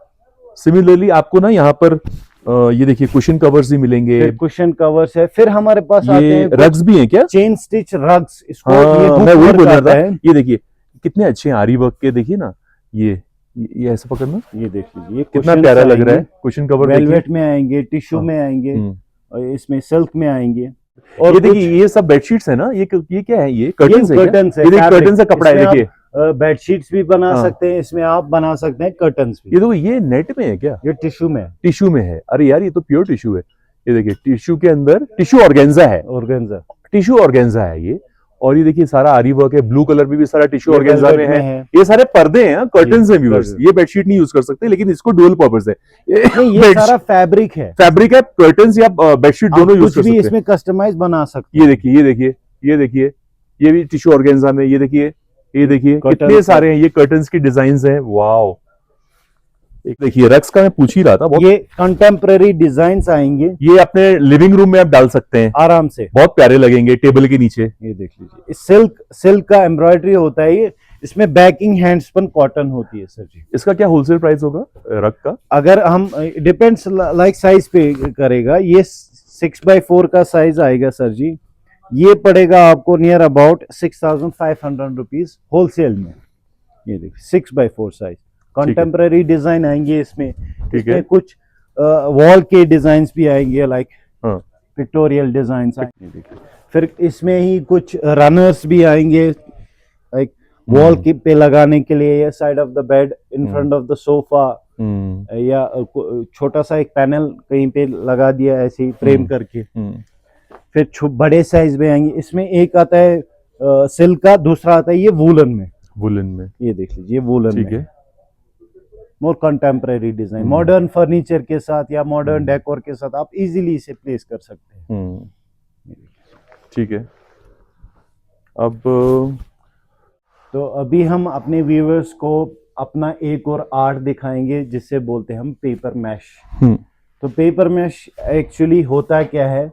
सिमिलरली आपको ना यहाँ पर ये देखिए कुशन कवर्स भी मिलेंगे, फिर कुशन कवर्स है, फिर हमारे पास आते ये हैं रग्स भी हैं क्या? चेन स्टिच रग्स, इसको हाँ, ये हुक मैं वही वर्क बोल रहा आता था। है। ये देखिए कितने अच्छे हैं आरी वर्क के, देखिए ना ये ऐसे पकड़ना, ये देख लीजिए, ये कितना cushions प्यारा लग रहा है। आएंगे, कुशन कवर देखिए। वेलवेट में आएंगे, टिश्यू हाँ, में आएंगे, हम्म। और इसमें सिल्क में आएंगे। और और ये कुछ देखिए ये सब बेडशीट्स है ना, ये क्या है, ये कर्टन्स है क्या? कर्टन्स है, ये देखिए fabric। कर्टन का कपड़ा है, इसमें देखिए। आप बेडशीट्स भी बना हाँ। सकते हैं, इसमें आप बना सकते हैं कर्टन्स भी। ये देखो ये नेट में है क्या? ये टिश्यू में है, टिश्यू में है। अरे यार ये तो प्योर टिश्यू है। ये देखिए टिश्यू के अंदर टिश्यू ऑर्गेन्जा है, ऑर्गेन्जा। टिश्यू ऑर्गेन्जा है ये। और ये देखिए सारा आरी वर्क है, ब्लू कलर में भी सारा टिश्यू ये ऑर्गेन्जा में velvet है। ये सारे पर्दे हैं, कर्टन्स हैं व्यूअर्स। curtains। ये बेडशीट नहीं यूज कर सकते, लेकिन इसको डुअल पर्पस है। नहीं, ये सारा फैब्रिक है, फैब्रिक है, कर्टन्स या बेडशीट आप दोनों यूज कुछ कर भी सकते हैं। इसमें कस्टमाइज बना सकते ये हैं। देखिए ये देखिए ये देखिए, ये भी टिश्यू ऑर्गेन्जा में। ये देखिए Curtains कितने सारे है। हैं, ये कर्टन्स की डिजाइन हैं। वाओ, एक देखिए रक्स का मैं पूछ ही रहा था, बहुत ये कंटेम्पररी डिजाइन्स आएंगे ये अपने लिविंग रूम में आप डाल सकते हैं, आराम से। बहुत प्यारे लगेंगे टेबल के नीचे। ये देख लीजिए, सिल्क का एम्ब्रॉयडरी होता है ये, इसमें बैकिंग हैंडस्पन कॉटन होती है सर जी। इसका क्या होलसेल प्राइस होगा रग का? अगर हम डिपेंड्स लाइक साइज पे करेगा, ये 6x4 का साइज आएगा सर जी, ये पड़ेगा आपको नियर अबाउट 6500 रुपीज होलसेल में। ये देखिए 6x4 साइज, कंटेम्पररी डिजाइन आएंगे इसमें। ठीक है। कुछ वॉल के डिजाइन भी आएंगे, लाइक हाँ। पिक्टोरियल डिजाइन आएंगे। फिर इसमें ही कुछ रनर्स भी आएंगे, लाइक वॉल के पे लगाने के लिए, या side of the bed, in front of the sofa, या छोटा सा एक पैनल कहीं पे लगा दिया ऐसे ही फ्रेम करके। फिर बड़े साइज में आएंगे, इसमें एक आता है सिल्क का, दूसरा आता है ये वूलन में। ये देख लीजिए वूलन में, ठीक है। मोर कंटेम्पररी डिजाइन, मॉडर्न फर्नीचर के साथ या मॉडर्न डेकोर के साथ आप इजीली इसे प्लेस कर सकते हैं। ठीक है। अब तो अभी हम अपने व्यूअर्स को अपना एक और आर्ट दिखाएंगे, जिससे बोलते हैं हम पेपर मैश। तो पेपर मैश एक्चुअली होता क्या है,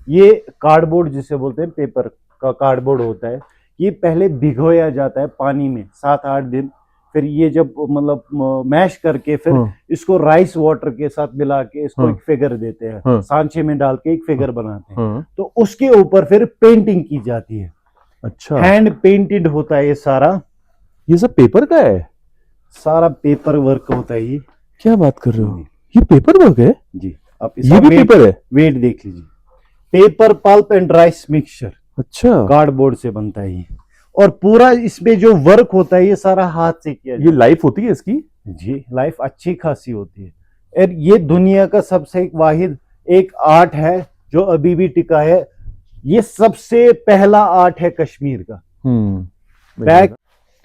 ये कार्डबोर्ड जिसे बोलते हैं, पेपर का कार्डबोर्ड होता है। ये पहले भिगोया जाता है पानी में 7-8 दिन, फिर ये जब मतलब मैश करके फिर इसको राइस वाटर के साथ मिला के इसको एक फिगर देते हैं, सांचे में डाल के एक फिगर बनाते हैं। तो उसके ऊपर फिर पेंटिंग की जाती है। अच्छा, हैंड पेंटेड होता है ये सारा। ये सब पेपर का है? सारा पेपर वर्क होता है ये। क्या बात कर रहे हो, ये पेपर वर्क है जी। आप ये भी पेपर है? वेट देख लीजिए, paper pulp and rice mixture. अच्छा, कार्डबोर्ड से बनता है ये, और पूरा इसमें जो वर्क होता है ये सारा हाथ से किया जाता है। ये लाइफ होती है इसकी? जी, लाइफ अच्छी खासी होती है। और ये दुनिया का सबसे एक वाहिद एक आर्ट है जो अभी भी टिका है। ये सबसे पहला आर्ट है कश्मीर का। बैक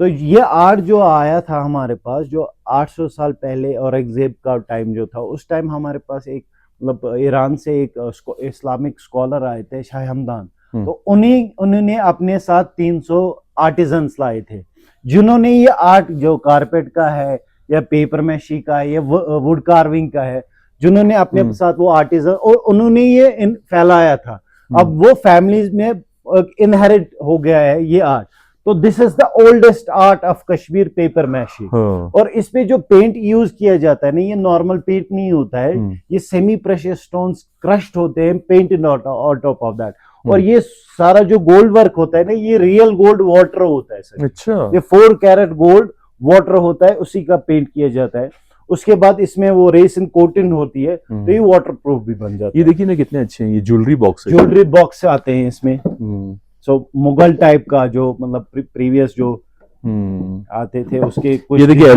तो ये आर्ट जो आया था हमारे पास, जो 800 साल पहले औरंगजेब का टाइम जो था, उस टाइम हमारे पास एक मतलब ईरान से एक इस्लामिक स्कॉलर आए थे, शाह हमदान। तो उन्होंने अपने साथ 300 आर्टिजन्स लाए थे, जिन्होंने ये आर्ट जो कारपेट का है या पेपर मैशी का है या वुड कार्विंग का है, जिन्होंने अपने साथ वो आर्टिजन, और उन्होंने ये फैलाया था। अब वो फैमिलीज में इनहेरिट हो गया है ये आर्ट। तो this is the oldest art of Kashmir, paper meshy. और इस पे जो पेंट यूज किया जाता है ना, ये नॉर्मल पेंट नहीं होता है, ये सेमी प्रेशियस स्टोन्स क्रश्ड होते हैं, painted on top of that. और ये सारा जो गोल्ड वर्क होता है ना, ये रियल गोल्ड वाटर होता है सर। अच्छा, ये 4 कैरेट गोल्ड वाटर होता है, उसी का पेंट किया जाता है। उसके बाद इसमें वो रेसिन कोटिंग होती है, तो ये वाटर प्रूफ भी बन जाता है। ये देखिए ना कितने अच्छे हैं, ये ज्वेलरी बॉक्स है। ज्वेलरी बॉक्स आते हैं इसमें। सो मुगल टाइप का जो मतलब प्रीवियस जो आते थे उसके कुछ, ये देखिए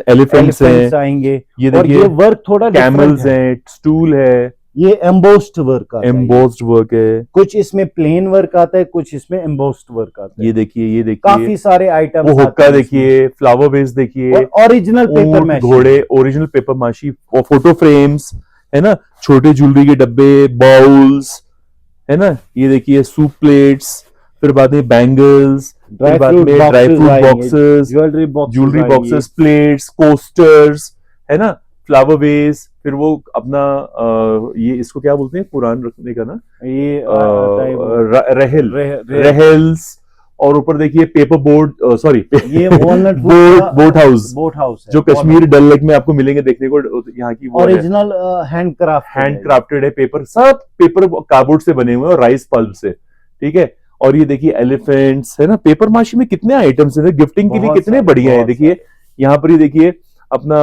एलिफेंट्स हैं, आएंगे। ये और देखिए ये वर्क थोड़ा कैमल्स हैं, स्टूल है, ये एम्बोस्ड वर्क आता है। एम्बोस्ड वर्क है। कुछ इसमें प्लेन वर्क आता है, कुछ इसमें एम्बोस्ड वर्क आता है। ये देखिए काफी सारे आइटम, वो हुक्का देखिए, फ्लावर बेस देखिए, ओरिजिनल पेपर मैशी, घोड़े, ओरिजिनल पेपर माशी, और फोटो फ्रेम्स है ना, छोटे ज्वेलरी के डब्बे, बाउल्स है ना, ये देखिए सूप प्लेट्स, फिर बाद में बैंगल्स, फिर बाद में dry fruit boxes, jewellery boxes, plates, coasters है ना, फ्लावर बेस, फिर वो अपना ये इसको क्या बोलते हैं, कुरान रखने का ना, ये रहेल्स, और ऊपर देखिए पेपर बोर्ड, सॉरी ये walnut boat house boat house है जो कश्मीर डल लेक में आपको मिलेंगे देखने को, यहाँ की वो ओरिजिनल हैंड क्राफ्टेड है पेपर, सब पेपर कार्डबोर्ड से बने हुए हैं और राइस पल्प से, ठीक है। और ये देखिए एलिफेंट्स है ना, पेपर माशी में कितने आइटम्स है, गिफ्टिंग के लिए कितने बढ़िया है। देखिए यहाँ पर, ये देखिए अपना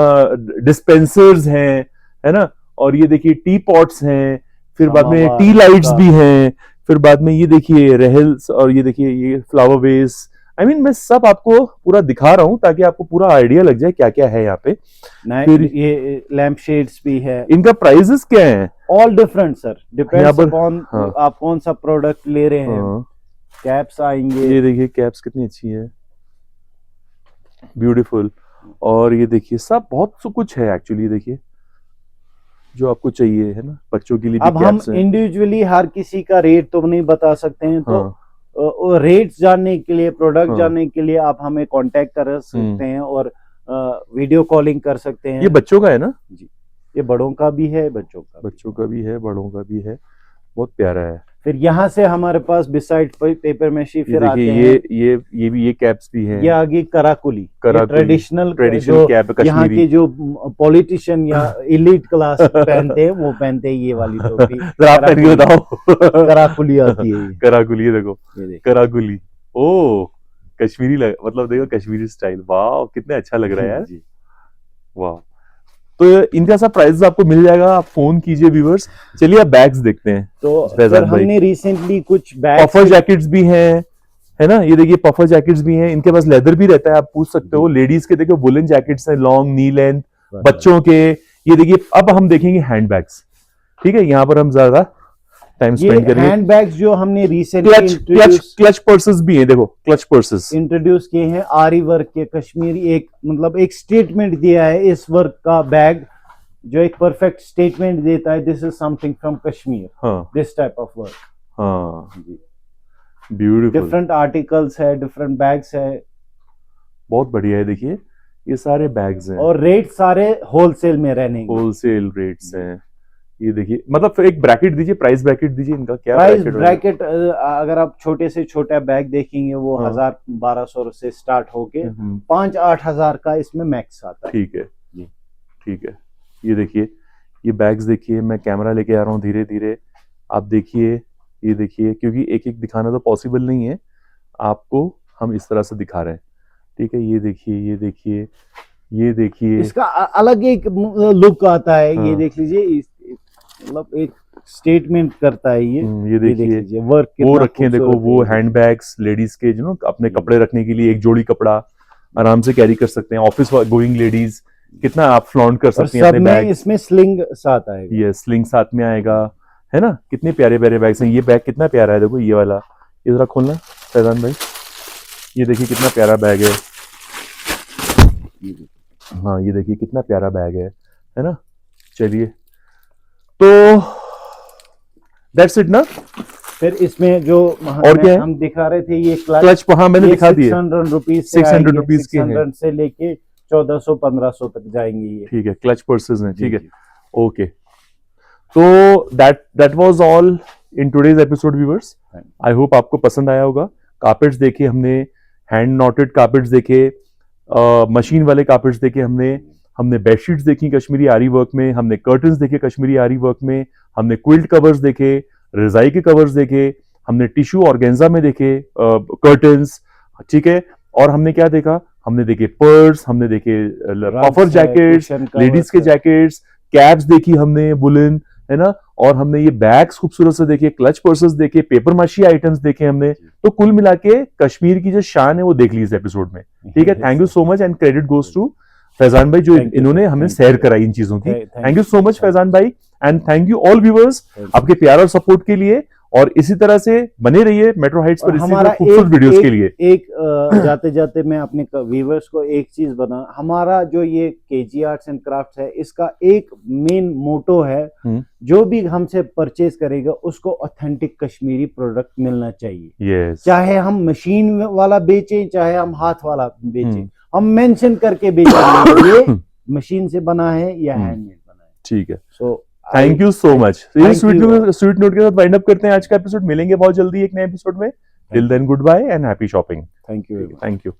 डिस्पेंसर्स हैं, है ना, और ये देखिए टी पॉट्स हैं, फिर बाद में टी लाइट्स भी हैं, फिर बाद में ये देखिए रेहल्स, और ये देखिए ये फ्लावर वेस। आई मीन मैं सब आपको पूरा दिखा रहा हूँ ताकि आपको पूरा आइडिया लग जाए क्या क्या है यहाँ पे। फिर ये लैंप शेड्स भी है। इनका प्राइसेस क्या है? All different sir, depends upon आप कौन सा प्रोडक्ट ले रहे हैं। कैप्स आएंगे, ये देखिए कैप्स कितनी अच्छी है, ब्यूटीफुल। और ये देखिए सब बहुत कुछ है एक्चुअली, देखिए जो आपको चाहिए, है ना, बच्चों के लिए भी। अब हम इंडिविजुअली हर किसी का रेट तो नहीं बता सकते हैं, तो रेट्स जानने के लिए, प्रोडक्ट जानने के लिए आप हमें कांटेक्ट कर सकते हैं और वीडियो कॉलिंग कर सकते हैं। ये बच्चों का है ना जी, ये बड़ों का भी है, बच्चों का भी है, बड़ों का भी है, बहुत प्यारा है। फिर यहाँ से हमारे पास बिसाइड पेपर मैशी फिर आते हैं, ये भी, ये कैप्स भी हैं। ये आगे कराकुली ट्रेडिशनल कैप, यहाँ के जो पॉलिटिशियन या एलीट क्लास पहनते हैं, वो पहनते हैं ये वाली टोपी। आप पहन के बताओ। कराकुली आती है, कराकुली, ये देखो कराकुली, ओ कश्मीरी मतलब देखो कश्मीरी स्टाइल, वाह कितना अच्छा लग रहा है यार, वाह। तो इनका सब प्राइस आपको मिल जाएगा, आप फोन कीजिए व्यूअर्स। चलिए आप बैग्स देखते हैं। तो सर हमने रिसेंटली कुछ पफर जैकेट्स भी हैं, है ना, ये देखिए पफर जैकेट्स भी हैं, इनके पास लेदर भी रहता है, आप पूछ सकते हो। लेडीज के देखो वुलन जैकेट्स हैं, लॉन्ग नी लेंथ, बच्चों के। ये देखिए अब हम देखेंगे हैंडबैग्स, ठीक है, यहाँ पर हम ज्यादा टाइम स्पेंड करेंगे। हैंडबैग्स जो हमने रिसेंटली क्लच पर्सेस भी हैं, देखो क्लच पर्सेस इंट्रोड्यूस किए हैं, आरी वर्क के, कश्मीरी, एक मतलब एक स्टेटमेंट दिया है इस वर्क का बैग, जो एक परफेक्ट स्टेटमेंट देता है, this is something from Kashmir, this type of work. हाँ ब्यूटीफुल, डिफरेंट आर्टिकल्स है, डिफरेंट बैग्स है, बहुत बढ़िया है। देखिए ये सारे बैग्स हैं और रेट सारे होलसेल में रहने, होलसेल रेट्स हैं। ये देखिए, मतलब फिर एक ब्रैकेट दीजिए, प्राइस ब्रैकेट दीजिए इनका, क्या प्राइस ब्रैकेट? अगर आप छोटे से छोटा बैग देखेंगे वो 1000-1200 से स्टार्ट होके 5-8 हजार का इसमें मैक्स आता है। ठीक है जी, ठीक है। ये देखिए ये बैग्स देखिए, मैं कैमरा लेके आ रहा हूँ धीरे धीरे, आप देखिए, ये देखिए, क्योंकि एक एक दिखाना तो पॉसिबल नहीं है, आपको हम इस तरह से दिखा रहे हैं, ठीक है। ये देखिए, ये देखिए, ये देखिए, इसका अलग एक लुक आता है। ये देख लीजिए, मतलब एक स्टेटमेंट करता है ये देखिए वर्क वो रखे हैं, देखो वो हैंडबैग्स लेडीज के, जो अपने कपड़े रखने के लिए एक जोड़ी कपड़ा आराम से कैरी कर सकते हैं, ऑफिस गोइंग लेडीज कितना आप फ्लॉन्ट कर सकती हैं अपने बैग। इसमें स्लिंग साथ आएगा, ये स्लिंग साथ में आएगा, है ना, कितने प्यारे प्यारे बैग्स हैं। ये बैग कितना प्यारा है, देखो ये वाला, ये जरा खोलना फैजान भाई, ये देखिए कितना प्यारा बैग है। हाँ ये देखिए कितना प्यारा बैग है ना। चलिए तो दैट्स इट ना। फिर इसमें जो और क्या हम दिखा रहे थे, ये क्लच हाँ मैंने दिखा दिए, 600 रुपीज के हैं, 600 से लेके 1400-1500 तक जाएंगे ये, ठीक है। क्लच पर्सेस हैं, ठीक है, ओके। तो that was all in today's episode viewers. I hope आपको पसंद आया होगा। कार्पेट्स देखे हमने, हैंड नॉटेड कार्पेट्स देखे, मशीन वाले कार्पेट्स देखे हमने बेडशीट्स देखी कश्मीरी आरी वर्क में, हमने कर्टन्स देखे कश्मीरी आरी वर्क में, हमने क्विल्ट कवर्स देखे, रजाई के कवर्स देखे, हमने टिश्यू ऑर्गेन्जा में देखे कर्टन्स, ठीक है। और हमने क्या देखा, हमने देखे पर्स, हमने देखे पफर जैकेट्स, लेडीज के जैकेट्स, कैप्स देखी हमने वुलन, है ना, और हमने ये बैग्स खूबसूरत से देखे, क्लच पर्सेस देखे, पेपर माशी आइटम्स देखे हमने। तो कुल मिला के कश्मीर की जो शान है वो देख ली इस एपिसोड में, ठीक है। Thank you so much and credit goes to Faizan भाई जो इन्होंने हमें शेयर कराई इन चीजों की। Thank you so much Faizan भाई, and thank you all viewers आपके प्यार और सपोर्ट के लिए, और इसी तरह से बने रहिए मेट्रो हाइट्स पर हमारा खूबसूरत वीडियोस के लिए। एक जाते जाते मैं अपने व्यूअर्स को एक चीज बता, हमारा जो ये केजी आर्ट्स एंड क्राफ्ट्स है, इसका एक मेन मोटो है, जो भी हमसे परचेज करेगा उसको ऑथेंटिक कश्मीरी प्रोडक्ट मिलना चाहिए। चाहे हम मशीन वाला बेचें, चाहे हम हाथ वाला बेचें, हम मेंशन करके बेचेंगे ये मशीन से बना है या हैंडमेड बना है, ठीक है। So thank you so much. Sweet note के साथ वाइंड अप करते हैं आज का एपिसोड। मिलेंगे बहुत जल्दी एक नए एपिसोड में। Till then good bye and happy shopping. Thank you. Thank you.